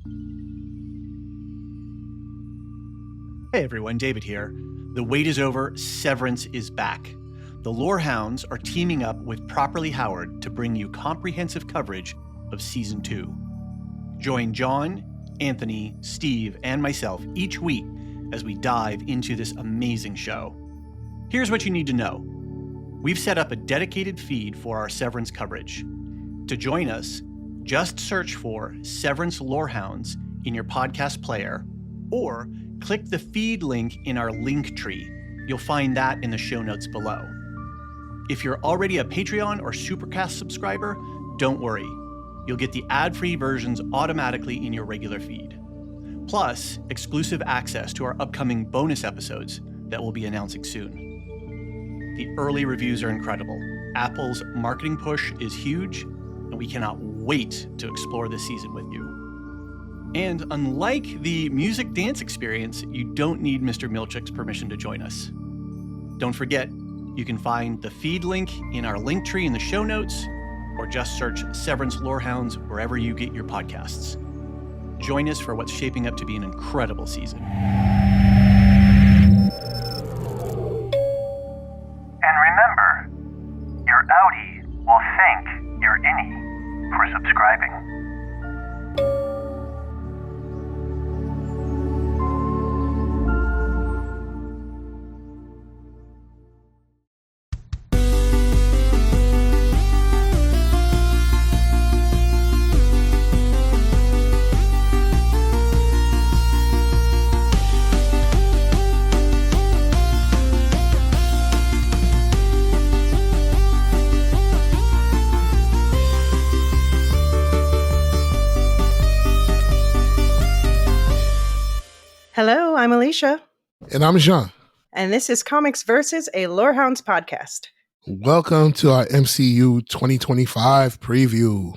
Hey everyone, David here. The wait is over, Severance is back. The Lorehounds are teaming up with Properly Howard to bring you comprehensive coverage of Season 2. Join John, Anthony, Steve, and myself each week as we dive into this amazing show. Here's what you need to know. We've set up a dedicated feed for our Severance coverage. To join us, just search for Severance Lorehounds in your podcast player, or click the feed link in our link tree. You'll find that in the show notes below. If you're already a Patreon or Supercast subscriber, don't worry. You'll get the ad-free versions automatically in your regular feed. Plus, exclusive access to our upcoming bonus episodes that we'll be announcing soon. The early reviews are incredible. Apple's marketing push is huge, and we cannot wait to explore this season with you. And unlike the music dance experience, you don't need Mr. Milchick's permission to join us. Don't forget, you can find the feed link in our link tree in the show notes, or just search Severance Lorehounds wherever you get your podcasts. Join us for what's shaping up to be an incredible season. And remember, your outie will thank your innie for subscribing. Hello, I'm Elysia. And I'm Jean. And this is Comics Versus, a Lorehounds podcast. Welcome to our MCU 2025 preview.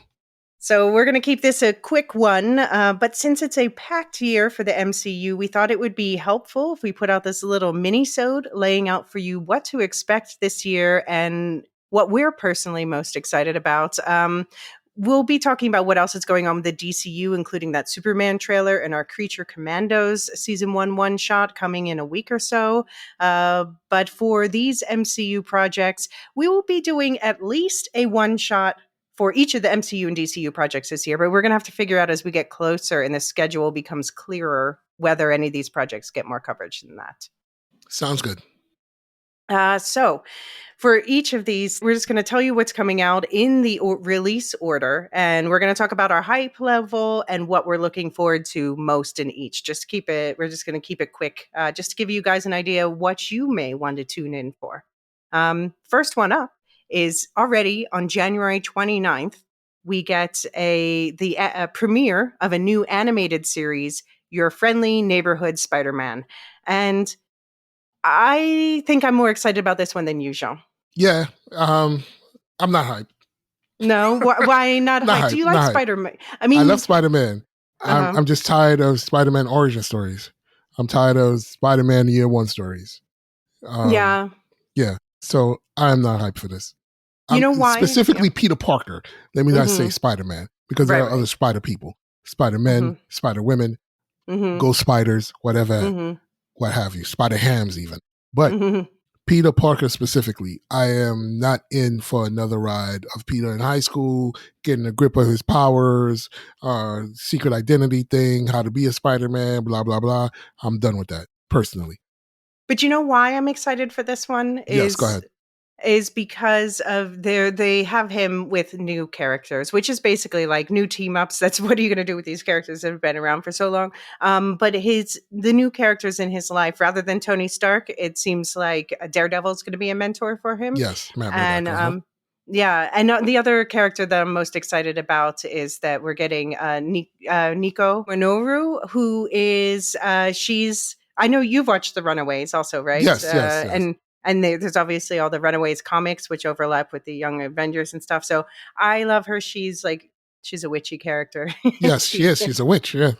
So we're going to keep this a quick one, but since it's a packed year for the MCU, we thought it would be helpful if we put out this little mini-sode laying out for you what to expect this year and what we're personally most excited about. We'll be talking about what else is going on with the DCU, including that Superman trailer and our Creature Commandos Season 1 one-shot coming in a week or so. But for these MCU projects, we will be doing at least a one-shot for each of the MCU and DCU projects this year. But we're going to have to figure out as we get closer and the schedule becomes clearer whether any of these projects get more coverage than that. Sounds good. So for each of these, we're just going to tell you what's coming out in the release order, and we're going to talk about our hype level and what we're looking forward to most in each. We're just going to keep it quick, just to give you guys an idea what you may want to tune in for. First one up is already on January 29th. We get the premiere of a new animated series, Your Friendly Neighborhood Spider-Man. And I think I'm more excited about this one than you, Jean. Yeah, I'm not hyped. No, why not hyped? Do you like Spider-Man? I love Spider-Man. I'm just tired of Spider-Man origin stories. I'm tired of Spider-Man Year One stories. Yeah. So I'm not hyped for this. You know why? Specifically, Peter Parker. Let me not say Spider-Man, because there are other Spider people, Spider-Men, Spider-Women, Ghost Spiders, whatever. What have you, Spider-Hams even. But Peter Parker specifically, I am not in for another ride of Peter in high school, getting a grip of his powers, secret identity thing, how to be a Spider-Man, blah, blah, blah. I'm done with that, personally. But you know why I'm excited for this one? Yes, go ahead. Is because of they have him with new characters, which is basically like new team ups. That's what are you going to do with these characters that have been around for so long? But the new characters in his life, rather than Tony Stark, it seems like Daredevil is going to be a mentor for him. Yes, Matt and yeah, and the other character that I'm most excited about is that we're getting Nico Minoru, who is she's. I know you've watched The Runaways, also, right? Yes, yes. And there's obviously all the Runaways comics, which overlap with the Young Avengers and stuff. So I love her. She's a witchy character. Yes, she is. She's a witch. Yeah.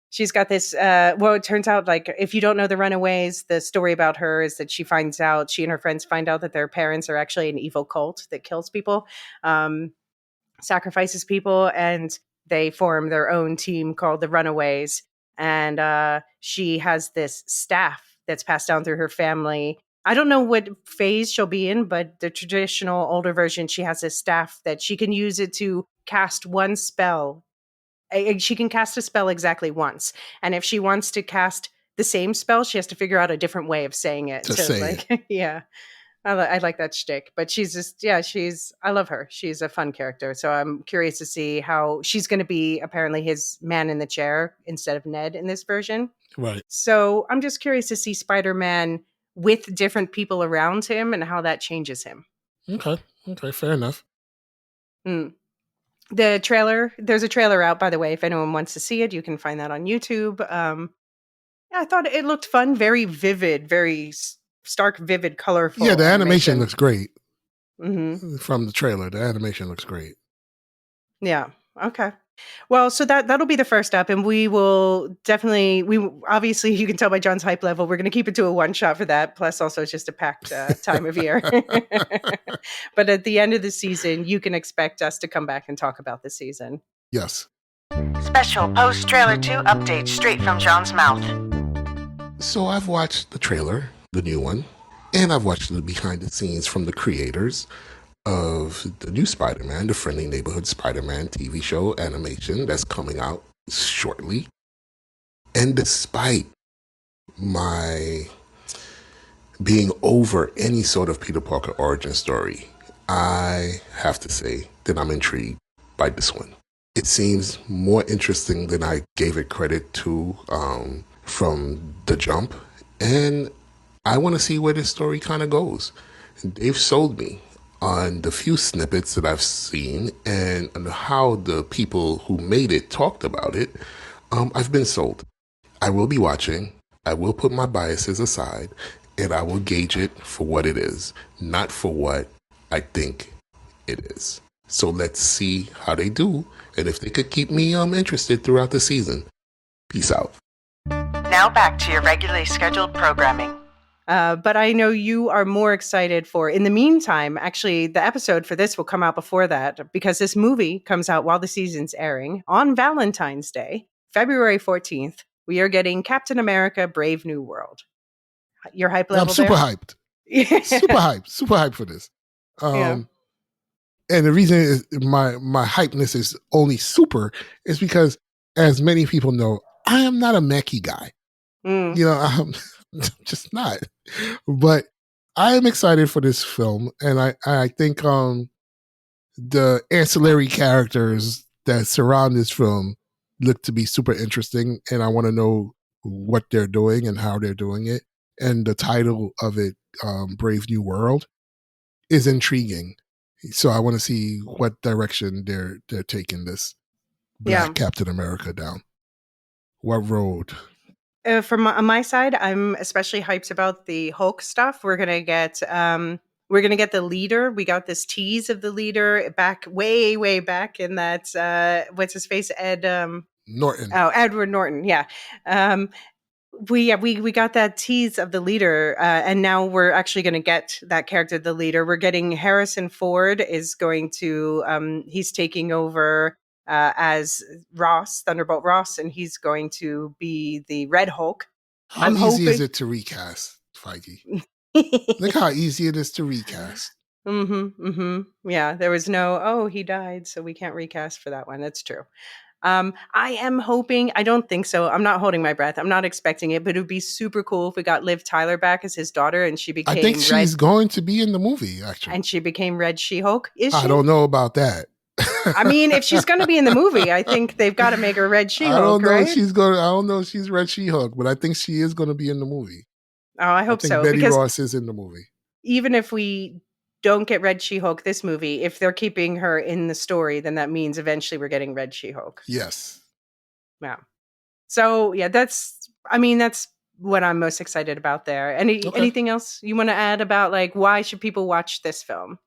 She's got this. It turns out, like, if you don't know the Runaways, the story about her is that she and her friends find out that their parents are actually an evil cult that kills people, sacrifices people, and they form their own team called the Runaways. And she has this staff that's passed down through her family. I don't know what phase she'll be in, but the traditional older version, she has a staff that she can use it to cast one spell. She can cast a spell exactly once. And if she wants to cast the same spell, she has to figure out a different way of saying it. Yeah. I like that shtick, but she's just, I love her. She's a fun character. So I'm curious to see how she's going to be apparently his man in the chair instead of Ned in this version. Right. So I'm just curious to see Spider-Man with different people around him and how that changes him. Okay. Fair enough. The trailer, there's a trailer out, by the way. If anyone wants to see it, you can find that on YouTube. I thought it looked fun, very vivid, very stark, vivid, colorful. Yeah, the animation looks great. Mm-hmm. From the trailer, the animation looks great. Yeah. Okay. Well, so that'll be the first up, and we will definitely. Obviously, you can tell by John's hype level, we're going to keep it to a one shot for that. Plus, also it's just a packed time of year. But at the end of the season, you can expect us to come back and talk about the season. Yes. Special post trailer 2 update straight from John's mouth. So I've watched the trailer, the new one, and I've watched the behind the scenes from the creators of the new Spider-Man, the Friendly Neighborhood Spider-Man TV show animation that's coming out shortly. And despite my being over any sort of Peter Parker origin story, I have to say that I'm intrigued by this one. It seems more interesting than I gave it credit to from the jump, and I want to see where this story kind of goes. They've sold me on the few snippets that I've seen and how the people who made it talked about it. I've been sold. I will be watching. I will put my biases aside, and I will gauge it for what it is, not for what I think it is. So let's see how they do, and if they could keep me interested throughout the season. Peace out. Now back to your regularly scheduled programming. But I know you are more excited for, in the meantime, actually, the episode for this will come out before that, because this movie comes out while the season's airing on Valentine's Day, February 14th. We are getting Captain America: Brave New World. Your hype level? I'm super hyped. Super hyped for this. And the reason is my hypeness is only super is because, as many people know, I am not a mechie guy. I'm just not. But I am excited for this film, and I think the ancillary characters that surround this film look to be super interesting, and I want to know what they're doing and how they're doing it. And the title of it, Brave New World, is intriguing. So I want to see what direction they're taking this Black Captain America down. What road? From my side, I'm especially hyped about the Hulk stuff. We're gonna get the leader. We got this tease of the leader back way back in that what's his face, Ed Norton. Oh, Edward Norton. Yeah. We got that tease of the leader, and now we're actually going to get that character, the leader. We're getting Harrison Ford is going to he's taking over as Ross, Thunderbolt Ross, and he's going to be the Red Hulk. How easy is it to recast, Feige? Look how easy it is to recast. Yeah, there was no, he died, so we can't recast for that one. That's true. I am hoping, I don't think so. I'm not holding my breath. I'm not expecting it, but it would be super cool if we got Liv Tyler back as his daughter and she became I think she's going to be in the movie, actually. And she became Red She-Hulk. Is she? I don't know about that. I mean, if she's going to be in the movie, I think they've got to make her Red She-Hulk. I don't know right? I don't know if she's Red She-Hulk, but I think she is going to be in the movie. Oh, I hope so. Betty Ross is in the movie. Even if we don't get Red She-Hulk this movie, if they're keeping her in the story, then that means eventually we're getting Red She-Hulk. Yes. Yeah. So yeah, that's what I'm most excited about there. Anything else you want to add about why should people watch this film?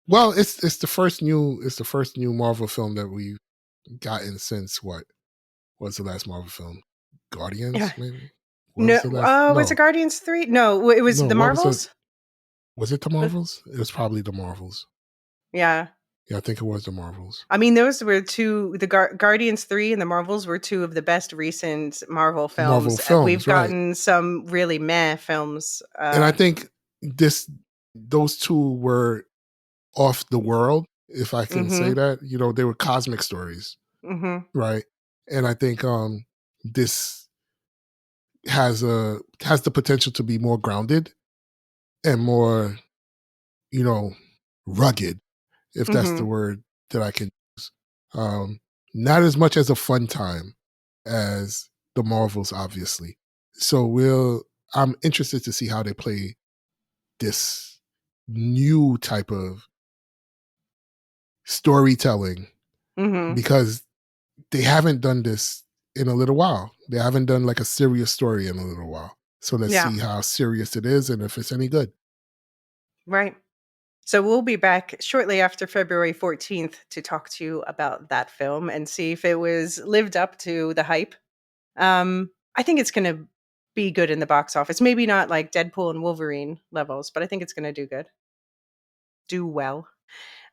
Well, it's the first new Marvel film that we've gotten since what was the last Marvel film? Guardians, maybe? Was it Guardians 3? No, it was the Marvels. Was it the Marvels? It was probably the Marvels. Yeah. Yeah, I think it was the Marvels. I mean, those were two, the Guardians 3 and the Marvels were two of the best recent Marvel films. We've gotten some really meh films. And I think those two were off the world, if I can say that. You know, they were cosmic stories, right? And I think this has the potential to be more grounded and more, you know, rugged, if that's the word that I can use. Not as much as a fun time as the Marvels, obviously. So I'm interested to see how they play this new type of storytelling, because they haven't done this in a little while. They haven't done like a serious story in a little while. So let's see how serious it is and if it's any good. Right. So we'll be back shortly after February 14th to talk to you about that film and see if it was lived up to the hype. I think it's going to be good in the box office. Maybe not like Deadpool and Wolverine levels, but I think it's going to do good. Do well.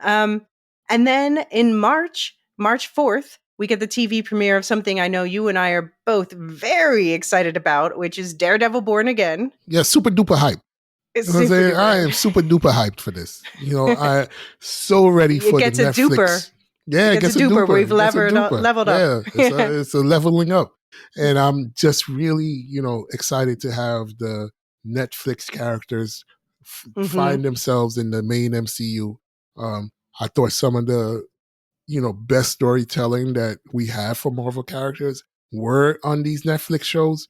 And then in March 4th, we get the TV premiere of something I know you and I are both very excited about, which is Daredevil Born Again. Yeah, super duper hype. I am super duper hyped for this. You know, I'm so ready for the Netflix. Duper. Yeah, it gets a duper. We've leveled up. Yeah, it's a leveling up. And I'm just really, you know, excited to have the Netflix characters find themselves in the main MCU. I thought some of the, you know, best storytelling that we have for Marvel characters were on these Netflix shows.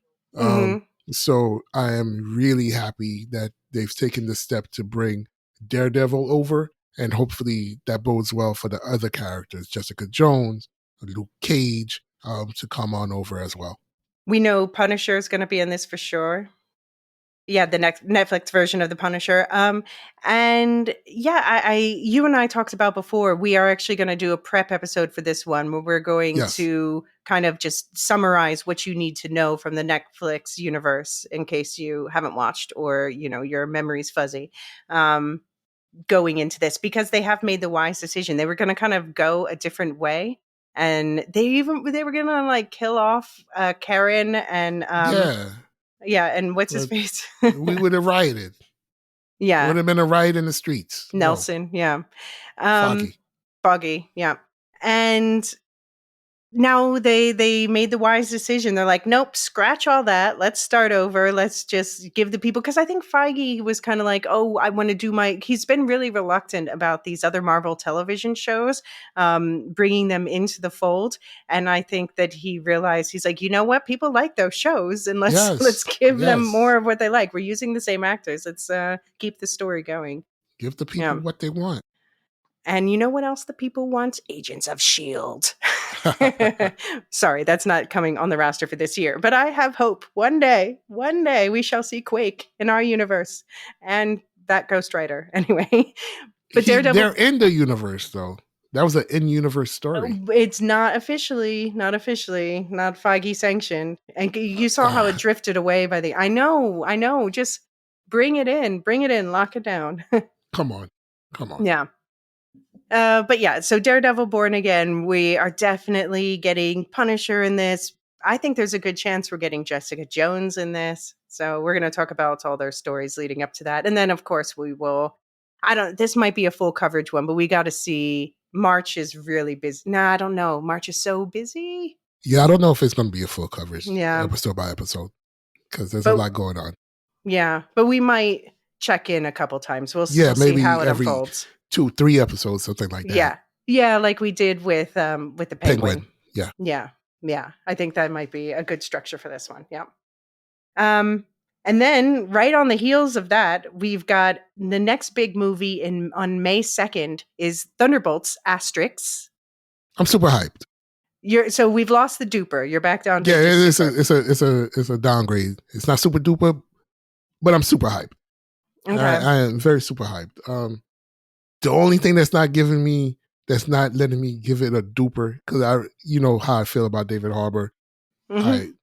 So I am really happy that they've taken the step to bring Daredevil over, and hopefully that bodes well for the other characters, Jessica Jones, Luke Cage, to come on over as well. We know Punisher is going to be in this for sure. Yeah, the next Netflix version of the Punisher. And yeah, you and I talked about before, we are actually going to do a prep episode for this one where we're going to kind of just summarize what you need to know from the Netflix universe in case you haven't watched or, you know, your memory's fuzzy. Going into this, because they have made the wise decision. They were going to kind of go a different way. And they were going to like kill off Karen and and what's his face? We would have rioted. Yeah. Would have been a riot in the streets. Nelson, no. Foggy, yeah. And now they made the wise decision. They're like, nope, scratch all that. Let's start over. Let's just give the people, because I think Feige was kind of like, oh, I want to do he's been really reluctant about these other Marvel television shows, bringing them into the fold. And I think that he realized, he's like, you know what? People like those shows, and let's give them more of what they like. We're using the same actors. Let's keep the story going. Give the people what they want. And you know what else the people want? Agents of S.H.I.E.L.D. Sorry, that's not coming on the roster for this year. But I have hope. One day we shall see Quake in our universe. And that Ghost Rider. Anyway. But Daredevil... They're in the universe, though. That was an in-universe story. It's not officially, not Feige sanctioned. And you saw how it drifted away by the... I know. Just bring it in, lock it down. Come on. Yeah. But yeah, so Daredevil Born Again, we are definitely getting Punisher in this. I think there's a good chance we're getting Jessica Jones in this. So we're going to talk about all their stories leading up to that. And then, of course, we will... this might be a full coverage one, but we got to see... March is really busy. I don't know. March is so busy. Yeah, I don't know if it's going to be a full coverage episode by episode, because there's a lot going on. Yeah, but we might check in a couple times. We'll see how it unfolds. 2-3 episodes, something like that. Yeah, like we did with the Penguin. Yeah. I think that might be a good structure for this one. Yeah. And then right on the heels of that, we've got the next big movie on May 2nd is Thunderbolts *. I'm super hyped. So we've lost the duper. You're back down to it's a downgrade. It's not super duper, but I'm super hyped. Okay. I am very super hyped. The only thing that's not letting me give it a duper, because you know how I feel about David Harbour. Him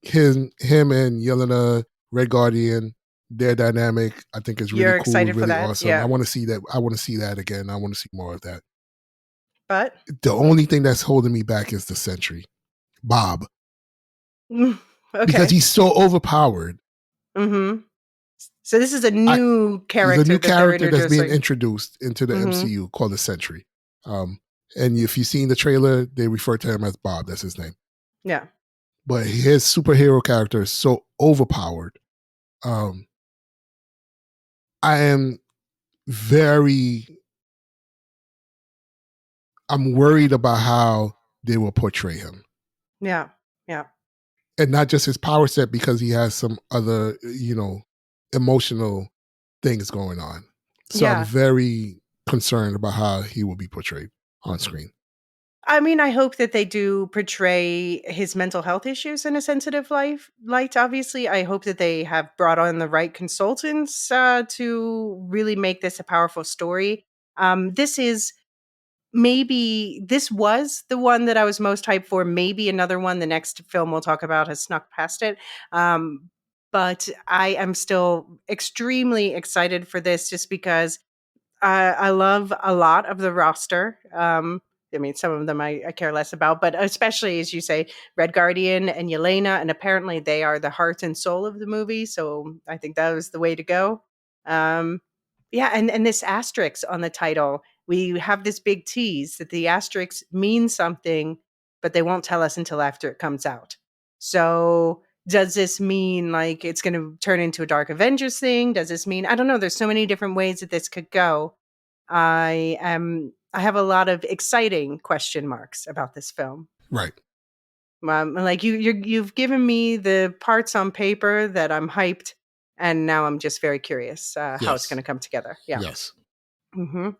and Yelena, Red Guardian, their dynamic, I think is really cool, really awesome. Yeah. I want to see that. I want to see that again. I want to see more of that. But the only thing that's holding me back is the Sentry, Bob. okay. Because he's so overpowered. Mm-hmm. So this is a new character. The new character that's being introducing. Introduced into the MCU called the Sentry. And if you've seen the trailer, they refer to him as Bob. That's his name. Yeah. But his superhero character is so overpowered. I'm worried about how they will portray him. Yeah. Yeah. And not just his power set, because he has some other, emotional things going on. So I'm very concerned about how he will be portrayed on screen. I mean, I hope that they do portray his mental health issues in a sensitive light, obviously. I hope that they have brought on the right consultants to really make this a powerful story. This was the one that I was most hyped for. Maybe another one, the next film we'll talk about, has snuck past it. But I am still extremely excited for this just because I love a lot of the roster. I mean, some of them I care less about, but especially, as you say, Red Guardian and Yelena, and apparently they are the heart and soul of the movie. So I think that was the way to go. Yeah, and this asterisk on the title, we have this big tease that the asterisk means something, but they won't tell us until after it comes out. So does this mean like it's going to turn into a Dark Avengers thing? Does this mean, I don't know, there's so many different ways that this could go. I have a lot of exciting question marks about this film. Right. Like you've given me the parts on paper that I'm hyped, and now I'm just very curious how it's going to come together. Yeah. Yes. Mm-hmm.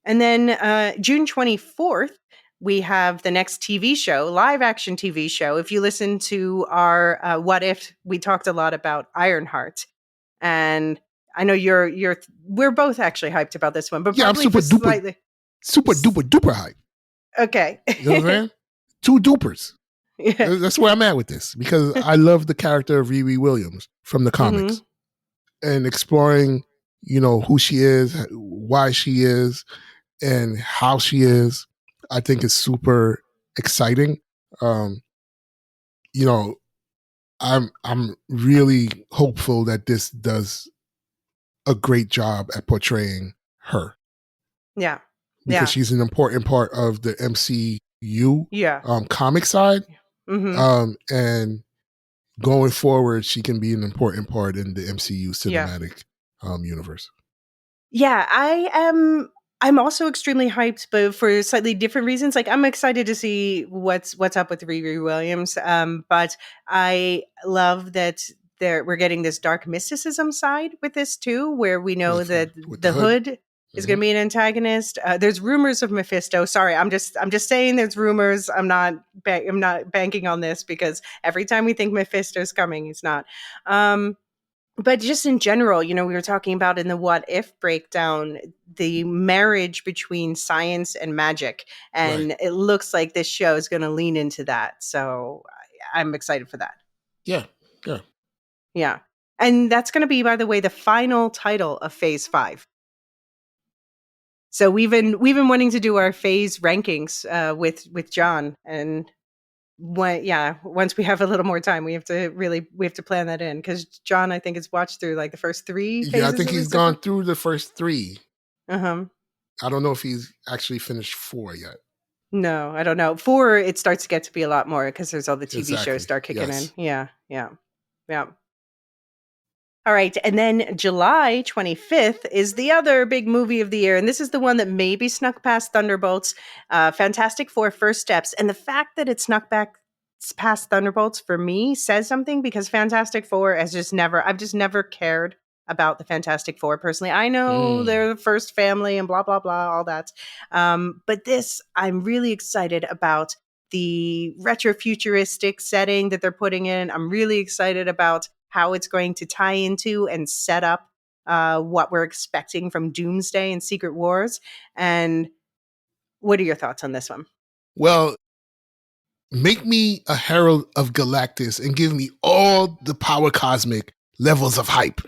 And then June 24th, we have the next TV show, live action TV show. If you listen to our What If, we talked a lot about Ironheart, and I know we're both actually hyped about this one, but yeah, I'm super duper hype. Okay. You know what I'm saying? 2 dupers. Yeah. That's where I'm at with this, because I love the character of Riri Williams from the comics, and exploring, who she is, why she is, and how she is. I think is super exciting. I'm really hopeful that this does a great job at portraying her. Yeah. Because she's an important part of the MCU comic side. Mm-hmm. And going forward, she can be an important part in the MCU cinematic universe. Yeah, I'm also extremely hyped, but for slightly different reasons. Like, I'm excited to see what's up with Riri Williams. But I love that we're getting this dark mysticism side with this too, where we know that the Hood is going to be an antagonist. There's rumors of Mephisto. Sorry, I'm just saying there's rumors. I'm not banking on this, because every time we think Mephisto's coming, he's not. But just in general, we were talking about in the What If breakdown, the marriage between science and magic. And it looks like this show is going to lean into that. So I'm excited for that. Yeah. Yeah. And that's going to be, by the way, the final title of Phase 5. So we've been wanting to do our phase rankings with John, and once we have a little more time, we have to plan that in, because John, I think, has watched through like the first 3 phases. Yeah, I think he's gone through the first 3. Uh-huh. I don't know if he's actually finished 4 yet. No, I don't know. 4, it starts to get to be a lot more, because there's all the TV shows start kicking in. Yeah. All right, and then July 25th is the other big movie of the year, and this is the one that maybe snuck past Thunderbolts, Fantastic Four: First Steps. And the fact that it snuck past Thunderbolts for me says something, because Fantastic Four I've just never cared about the Fantastic Four personally. I know they're the first family and blah, blah, blah, all that. But this, I'm really excited about the retro-futuristic setting that they're putting in. I'm really excited about how it's going to tie into and set up what we're expecting from Doomsday and Secret Wars. And what are your thoughts on this one? Well, make me a Herald of Galactus and give me all the power cosmic levels of hype.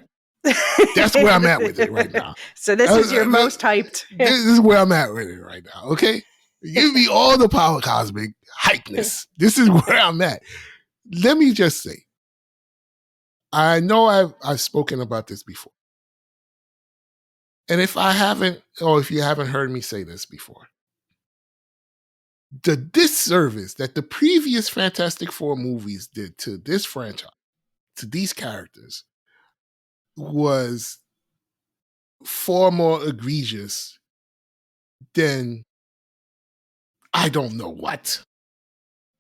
That's where I'm at with it right now. So this is your most hyped. This is where I'm at with it right now. Okay, give me all the power cosmic hypeness. This is where I'm at. Let me just say, I know I've spoken about this before, and if I haven't, or if you haven't heard me say this before, the disservice that the previous Fantastic Four movies did to this franchise, to these characters, was far more egregious than I don't know what.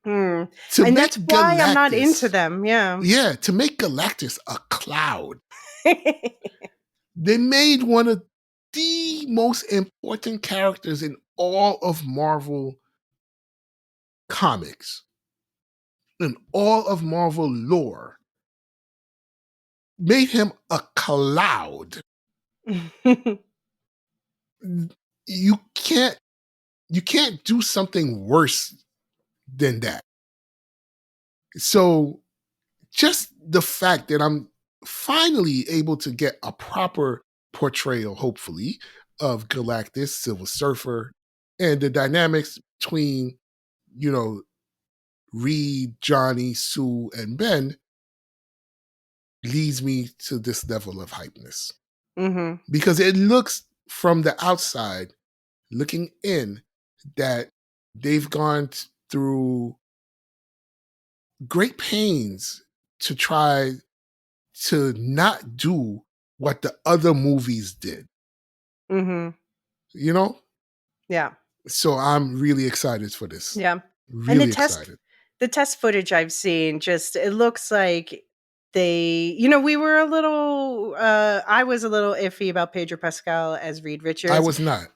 And that's why I'm not into them. Yeah. Yeah, to make Galactus a cloud. They made one of the most important characters in all of Marvel comics, in all of Marvel lore. Made him a cloud. You can't do something worse than that. So just the fact that I'm finally able to get a proper portrayal, hopefully, of Galactus, Silver Surfer, and the dynamics between, Reed, Johnny, Sue, and Ben leads me to this level of hypeness. Mm-hmm. Because it looks from the outside, looking in, that they've gone through great pains to try to not do what the other movies did. Mm-hmm. Yeah. So I'm really excited for this. Yeah. Really and excited. The test footage I've seen, it looks like they, we were a little, I was a little iffy about Pedro Pascal as Reed Richards. I was not.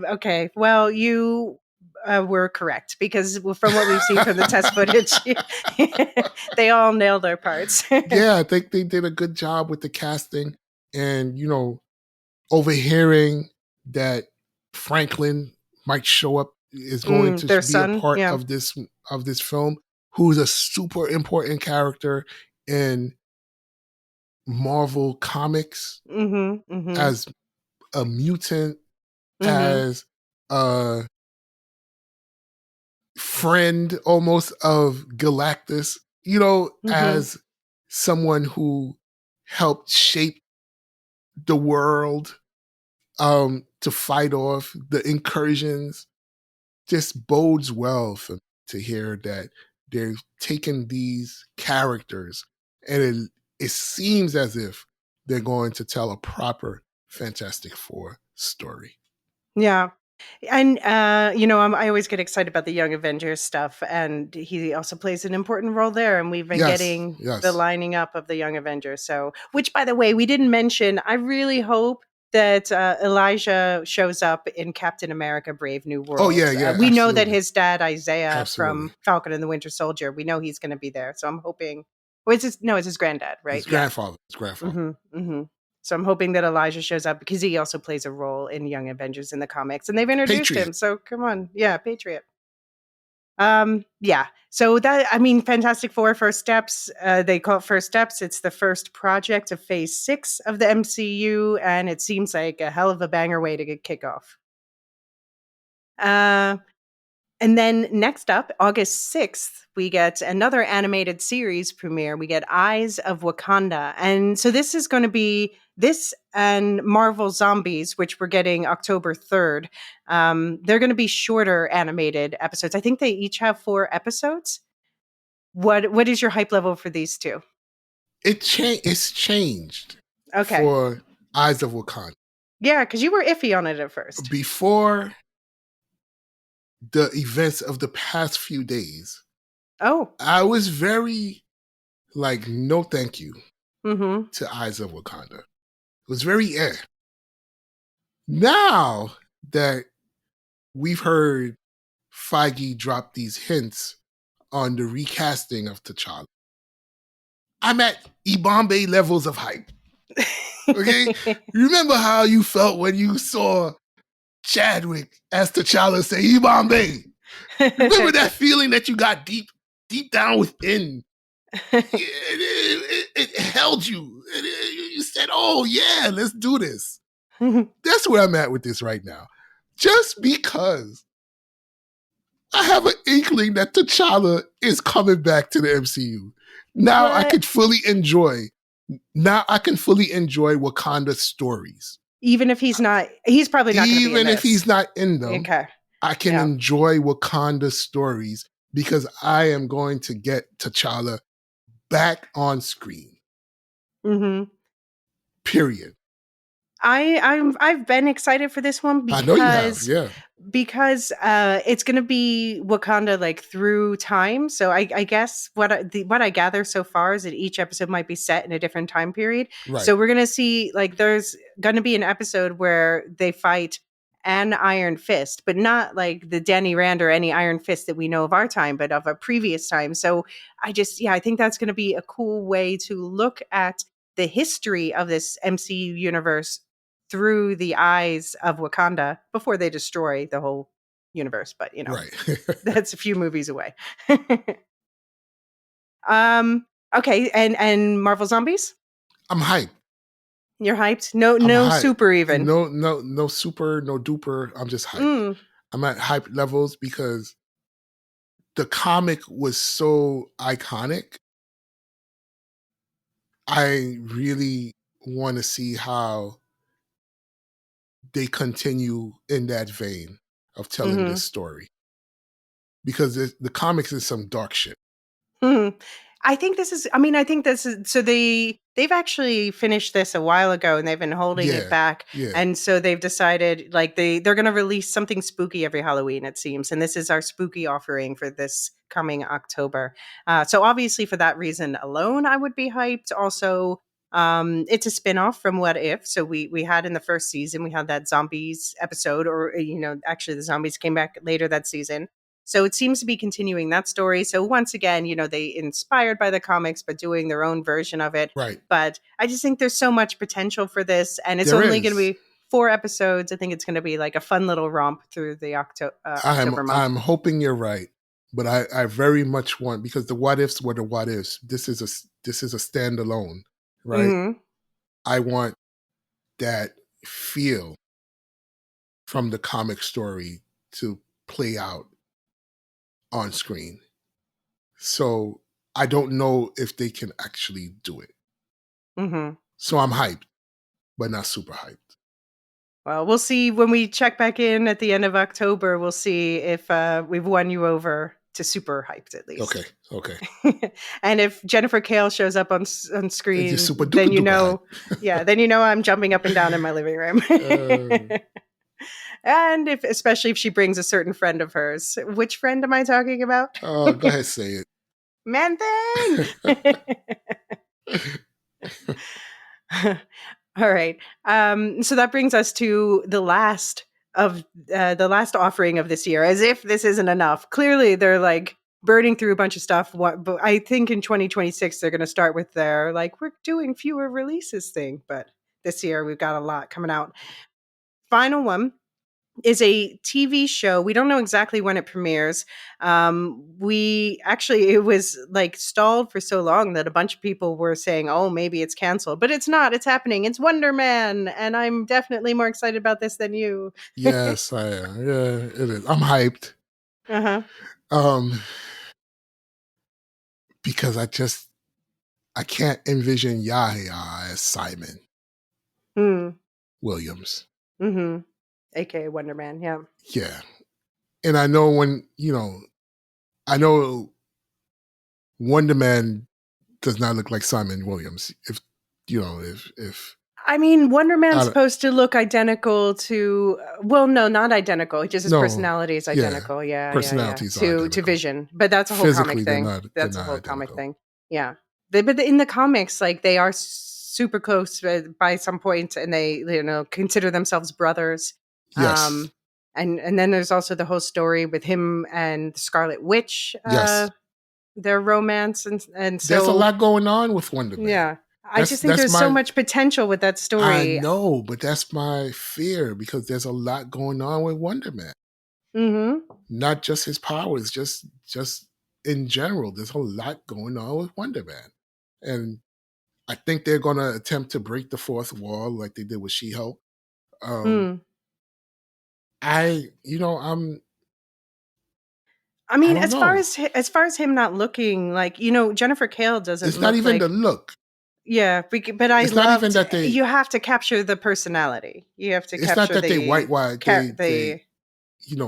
Okay. Well, you were correct, because from what we've seen from the test footage, they all nailed their parts. Yeah, I think they did a good job with the casting, and overhearing that Franklin might show up, is going to be a part of this film, who's a super important character in Marvel comics, as a mutant, as a friend almost of Galactus, as someone who helped shape the world to fight off the incursions. Just bodes well to hear that they've taken these characters, and it seems as if they're going to tell a proper Fantastic Four story. Yeah. And, I always get excited about the Young Avengers stuff, and he also plays an important role there. And we've been getting the lining up of the Young Avengers. So, which, by the way, we didn't mention, I really hope that Elijah shows up in Captain America Brave New World. Oh, yeah. We know that his dad, Isaiah, from Falcon and the Winter Soldier, we know he's going to be there. So I'm hoping, it's his granddad, right? His grandfather. His grandfather. So I'm hoping that Elijah shows up, because he also plays a role in Young Avengers in the comics, and they've introduced him. So come on. Yeah. Patriot. Yeah. So Fantastic Four First Steps, they call it First Steps. It's the first project of phase 6 of the MCU, and it seems like a hell of a banger way to get kickoff. And then next up, August 6th, we get another animated series premiere. We get Eyes of Wakanda. And so this is going to be this and Marvel Zombies, which we're getting October 3rd. They're going to be shorter animated episodes. I think they each have 4 episodes. What is your hype level for these two? It's changed. Okay. For Eyes of Wakanda. Yeah, because you were iffy on it at first. Before the events of the past few days. Oh. I was very no thank you to Eyes of Wakanda. It was very Now that we've heard Feige drop these hints on the recasting of T'Challa, I'm at Ibambe levels of hype. Okay? Remember how you felt when you saw Chadwick as T'Challa say Ibambe? Remember that feeling that you got deep down within it held you. You said, "Oh yeah, let's do this." That's where I'm at with this right now. Just because I have an inkling that T'Challa is coming back to the MCU. Now I can fully enjoy Wakanda's stories. Even if he's probably not going to be in this. Even if he's not in them, okay. I can enjoy Wakanda's stories because I am going to get T'Challa back on screen. Mm-hmm. Period. I've been excited for this one because I know you have, yeah. Because it's going to be Wakanda like through time. So I guess what I gather so far is that each episode might be set in a different time period. Right. So we're going to see like there's going to be an episode where they fight an Iron Fist, but not like the Danny Rand or any Iron Fist that we know of our time, but of a previous time. So I think that's going to be a cool way to look at the history of this MCU universe through the eyes of Wakanda before they destroy the whole universe. But, right. That's a few movies away. Okay. And Marvel Zombies? I'm hyped. You're hyped? No hyped. Super even. No super, no duper. I'm just hyped. I'm at hype levels because the comic was so iconic. I really want to see how they continue in that vein of telling this story. Because the comics is some dark shit. I think this is so they've actually finished this a while ago and they've been holding it back. Yeah. And so they've decided like they're going to release something spooky every Halloween, it seems. And this is our spooky offering for this coming October. So obviously for that reason alone, I would be hyped. Also, it's a spinoff from What If. So we had in the first season, we had that zombies episode, or, actually the zombies came back later that season. So it seems to be continuing that story. So once again, they inspired by the comics, but doing their own version of it. Right. But I just think there's so much potential for this. And it's only going to be 4 episodes. I think it's going to be like a fun little romp through the October month. I'm hoping you're right. But I very much want, because the what ifs were the what ifs. This is a standalone, right? Mm-hmm. I want that feel from the comic story to play out on screen. So I don't know if they can actually do it. Mm-hmm. So I'm hyped, but not super hyped. Well, we'll see when we check back in at the end of October. We'll see if we've won you over to super hyped at least. Okay. And if Jennifer Kale shows up on screen, then then I'm jumping up and down in my living room. And especially if she brings a certain friend of hers. Which friend am I talking about? Oh, go ahead, say it. Man thing. All right. So that brings us to the last offering of this year. As if this isn't enough. Clearly, they're like burning through a bunch of stuff. But I think in 2026 they're going to start with their like we're doing fewer releases thing. But this year we've got a lot coming out. Final one is a TV show. We don't know exactly when it premieres. It was like stalled for so long that a bunch of people were saying, oh, maybe it's canceled, but it's not. It's happening. It's Wonder Man. And I'm definitely more excited about this than you. Yes, I am. Yeah, it is. I'm hyped. Because I can't envision Yahya as Simon Williams. Mm-hmm. AKA Wonder Man, yeah. Yeah. And I know I know Wonder Man does not look like Simon Williams. If I mean, Wonder Man's supposed to look identical to, well, no, not identical. Just his personality is identical. Yeah. Personalities to Vision. But that's a whole comic thing. That's a whole comic thing. Yeah. But in the comics, like they are super close by some point and they, consider themselves brothers. Yes. And then there's also the whole story with him and the Scarlet Witch, their romance. And so there's a lot going on with Wonder Man. Yeah. I just think there's so much potential with that story. I know, but that's my fear because there's a lot going on with Wonder Man. Mm-hmm. Not just his powers, just in general, there's a lot going on with Wonder Man. And I think they're going to attempt to break the fourth wall like they did with She-Hulk. I mean, don't as know. far as him not looking like, Jennifer Kale doesn't It's look not even like, the look. Yeah, but I It's not even loved. that they. You have to capture the personality. You have to It's not capture that they white they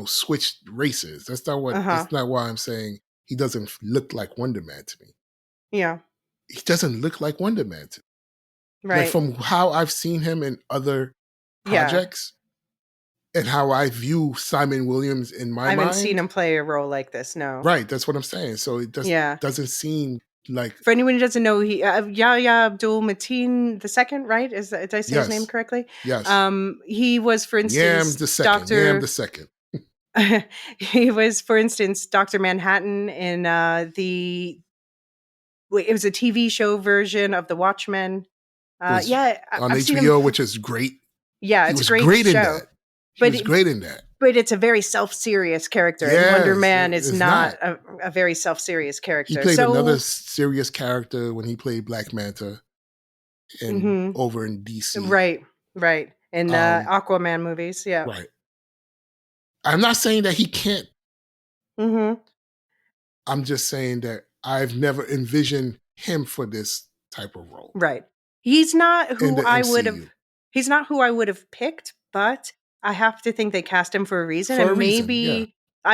switched races. That's not what. That's not why I'm saying he doesn't look like Wonder Man to me. Yeah, he doesn't look like Wonder Man to me. right. Like from how I've seen him in other projects and how I view Simon Williams in my mind. I haven't seen him play a role like this. No, right. That's what I'm saying. So it just doesn't seem like. For anyone who doesn't know, he Yahya Abdul-Mateen II, right? Did I say his name correctly? Yes. He was, for instance, Yam the second. He was, for instance, Dr. Manhattan in it was a TV show version of The Watchmen. On HBO, which is great. Yeah, it's a great show. He was great in that. But it's a very self-serious character. Yes, and Wonder Man is not a very self-serious character. He played another serious character when he played Black Manta over in DC. Right. In the Aquaman movies, yeah. Right. I'm not saying that he can't. I'm just saying that I've never envisioned him for this type of role. Right. He's not who I would have picked, but I have to think they cast him for a reason.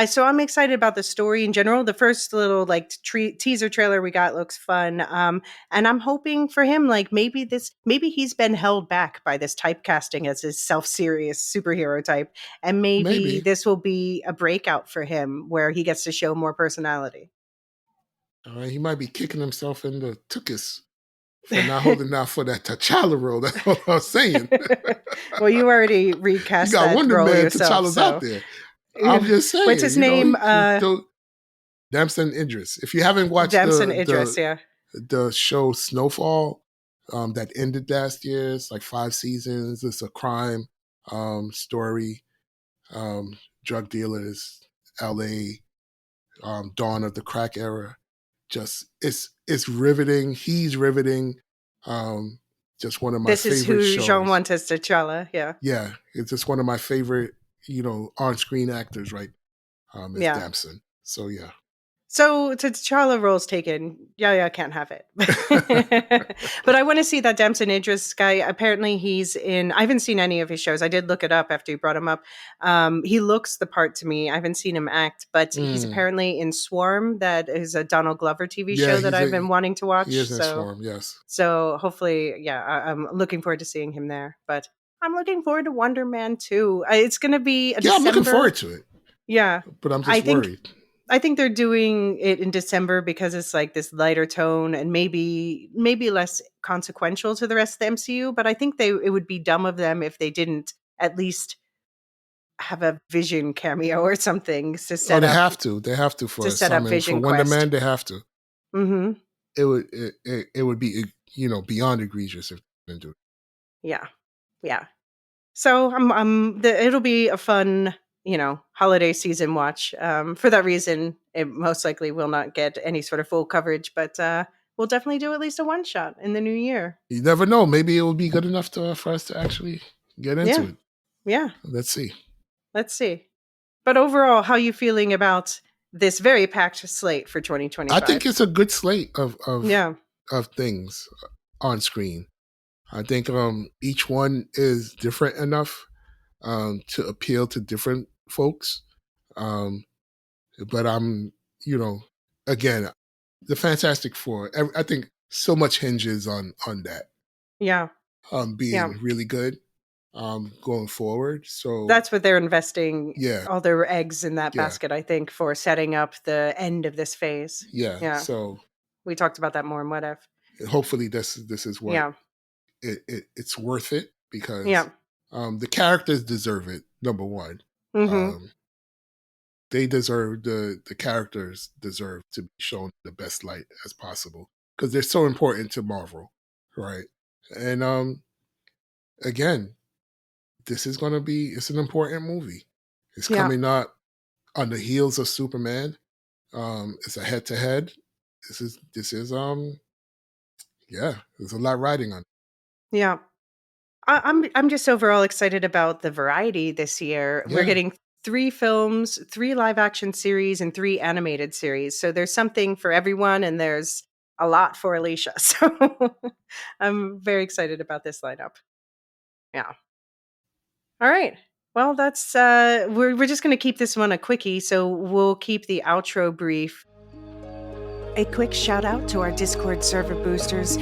So I'm excited about the story in general. The first little teaser trailer we got looks fun. And I'm hoping for him, maybe he's been held back by this typecasting as his self-serious superhero type. And maybe this will be a breakout for him where he gets to show more personality. He might be kicking himself in the tuchus for not holding out for that T'Challa role. That's what I was saying. Well, you already recast that Wonder role Man, yourself. T'Challa's out there. I'm just saying. What's his name? Damson Idris. If you haven't watched the show Snowfall that ended last year, it's like 5 seasons. It's a crime story. Drug dealers, LA, dawn of the crack era. Just it's riveting. He's riveting. Just one of my favorite shows. This is who Jean wanted T'Challa. Yeah, it's just one of my favorite, on-screen actors, right? Is Damson. So yeah. So T'Challa role's taken. Yeah, can't have it. But I want to see that Damson Idris guy. Apparently he's in. I haven't seen any of his shows. I did look it up after you brought him up. He looks the part to me. I haven't seen him act, but he's apparently in Swarm. That is a Donald Glover TV show that I've been wanting to watch. He is in Swarm, yes. So hopefully, I'm looking forward to seeing him there. But I'm looking forward to Wonder Man too. It's going to be December. I'm looking forward to it. Yeah, but I'm just worried. I think they're doing it in December because it's like this lighter tone and maybe less consequential to the rest of the MCU. But I think it would be dumb of them if they didn't at least have a Vision cameo or something to set up. They have to. They have to for set up Vision for Wonder Quest. Man. They have to. Mm-hmm. It would be beyond egregious if they didn't do it. Yeah. So it'll be a fun holiday season watch. For that reason, it most likely will not get any sort of full coverage, but we'll definitely do at least a one shot in the new year. You never know. Maybe it will be good enough for us to actually get into it. Yeah. Let's see. But overall, how are you feeling about this very packed slate for 2025? I think it's a good slate of things on screen. I think each one is different enough to appeal to different folks. But I'm, again, the Fantastic Four, I think so much hinges on that. Yeah. Being really good going forward. So that's what they're investing all their eggs in that basket, I think, for setting up the end of this phase. Yeah. So we talked about that more in What If. Hopefully this is what it's worth it because the characters deserve it, number one. Mm-hmm. They deserve the characters deserve to be shown the best light as possible because they're so important to Marvel, right? And again, this is going to be it's an important movie. It's coming out on the heels of Superman. It's a head-to-head. This is there's a lot riding on it. Yeah. I'm just overall excited about the variety this year. We're getting 3 films, 3 live action series, and 3 animated series. So there's something for everyone, and there's a lot for Elysia. So I'm very excited about this lineup. Yeah. All right. Well, that's we're just going to keep this one a quickie, so we'll keep the outro brief. A quick shout out to our Discord server boosters: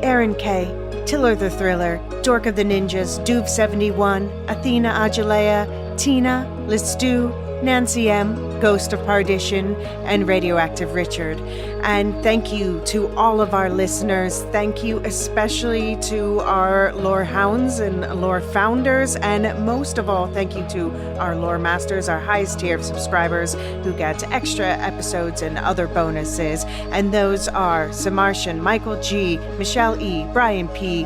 Aaron K, Tiller the Thriller, Dork of the Ninjas, Duve71, Athena Ajalea, Tina, Listu, Nancy M, Ghost of Pardition, and Radioactive Richard. And thank you to all of our listeners. Thank you especially to our Lorehounds and Lore founders. And most of all, thank you to our Lore Masters, our highest tier of subscribers who get extra episodes and other bonuses. And those are Samartian, Michael G, Michelle E, Brian P,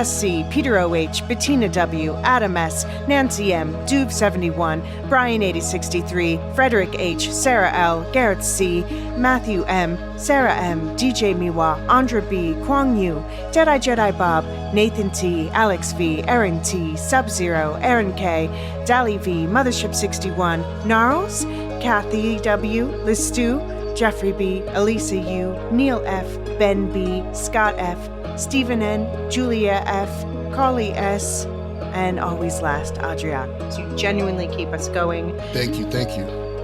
SC, Peter OH, Bettina W, Adam S, Nancy M, Duve71, Brian 8063, Frederick H, Sarah L, Garrett C, Matthew M, Sarah M, DJ Miwa, Andra B, Kwang Yu, Jedi Bob, Nathan T, Alex V, Aaron T, Sub-Zero, Aaron K, Dali V, Mothership 61, Gnarls, Kathy W, Listu, Jeffrey B, Elisa U, Neil F, Ben B, Scott F, Stephen N, Julia F, Carly S, and always last, Adrian. So you genuinely keep us going. Thank you.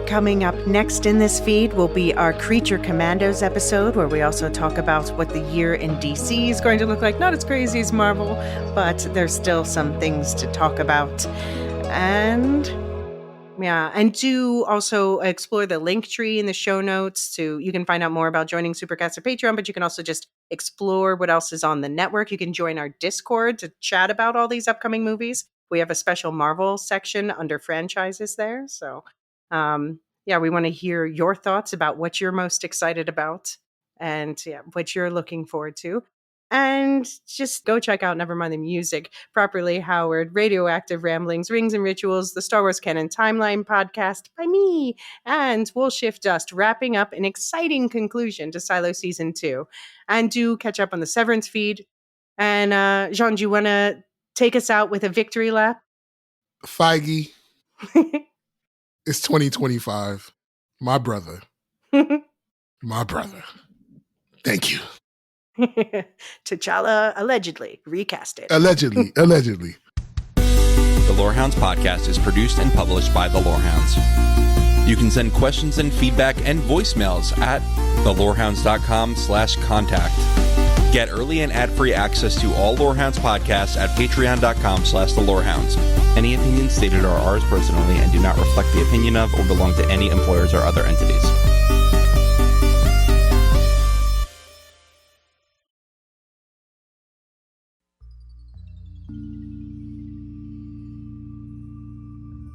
Coming up next in this feed will be our Creature Commandos episode, where we also talk about what the year in DC is going to look like. Not as crazy as Marvel, but there's still some things to talk about. And do also explore the link tree in the show notes. You can find out more about joining Supercast or Patreon, but you can also just explore what else is on the network. You can join our Discord to chat about all these upcoming movies. We have a special Marvel section under franchises there. So, we want to hear your thoughts about what you're most excited about and what you're looking forward to. And just go check out Nevermind the Music, Properly Howard, Radioactive Ramblings, Rings and Rituals, the Star Wars Canon Timeline podcast by me, and We'll Shift Dust, wrapping up an exciting conclusion to Silo Season 2. And do catch up on the Severance feed. And Jean, do you want to take us out with a victory lap? Feige, it's 2025. My brother. Thank you. T'Challa allegedly recasted. Allegedly. The Lorehounds podcast is produced and published by the Lorehounds. You can send questions and feedback and voicemails at thelorehounds.com/contact. Get early and ad-free access to all Lorehounds podcasts at patreon.com/thelorehounds. Any opinions stated are ours personally and do not reflect the opinion of or belong to any employers or other entities.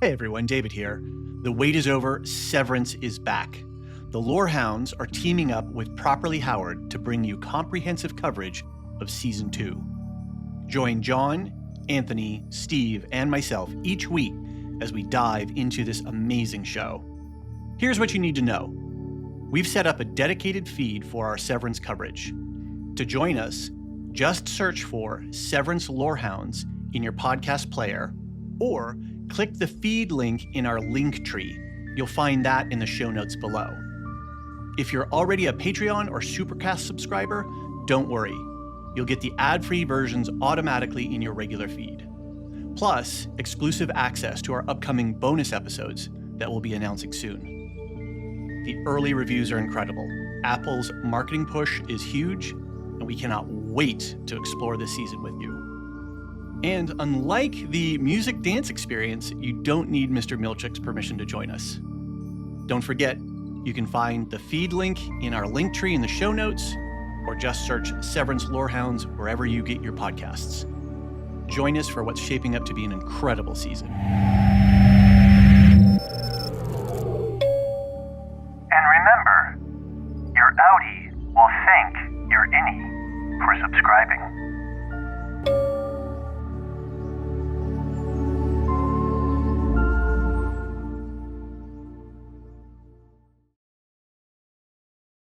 Hey everyone, David here. The wait is over, Severance is back. The Lorehounds are teaming up with Properly Howard to bring you comprehensive coverage of Season 2. Join John, Anthony, Steve, and myself each week as we dive into this amazing show. Here's what you need to know. We've set up a dedicated feed for our Severance coverage. To join us, just search for Severance Lorehounds in your podcast player, or click the feed link in our link tree. You'll find that in the show notes below. If you're already a Patreon or Supercast subscriber, don't worry. You'll get the ad-free versions automatically in your regular feed. Plus, exclusive access to our upcoming bonus episodes that we'll be announcing soon. The early reviews are incredible. Apple's marketing push is huge, and we cannot wait to explore this season with you. And unlike the music dance experience, you don't need Mr. Milchick's permission to join us. Don't forget, you can find the feed link in our link tree in the show notes, or just search Severance Lorehounds wherever you get your podcasts. Join us for what's shaping up to be an incredible season. And remember, your outie will thank your innie for subscribing.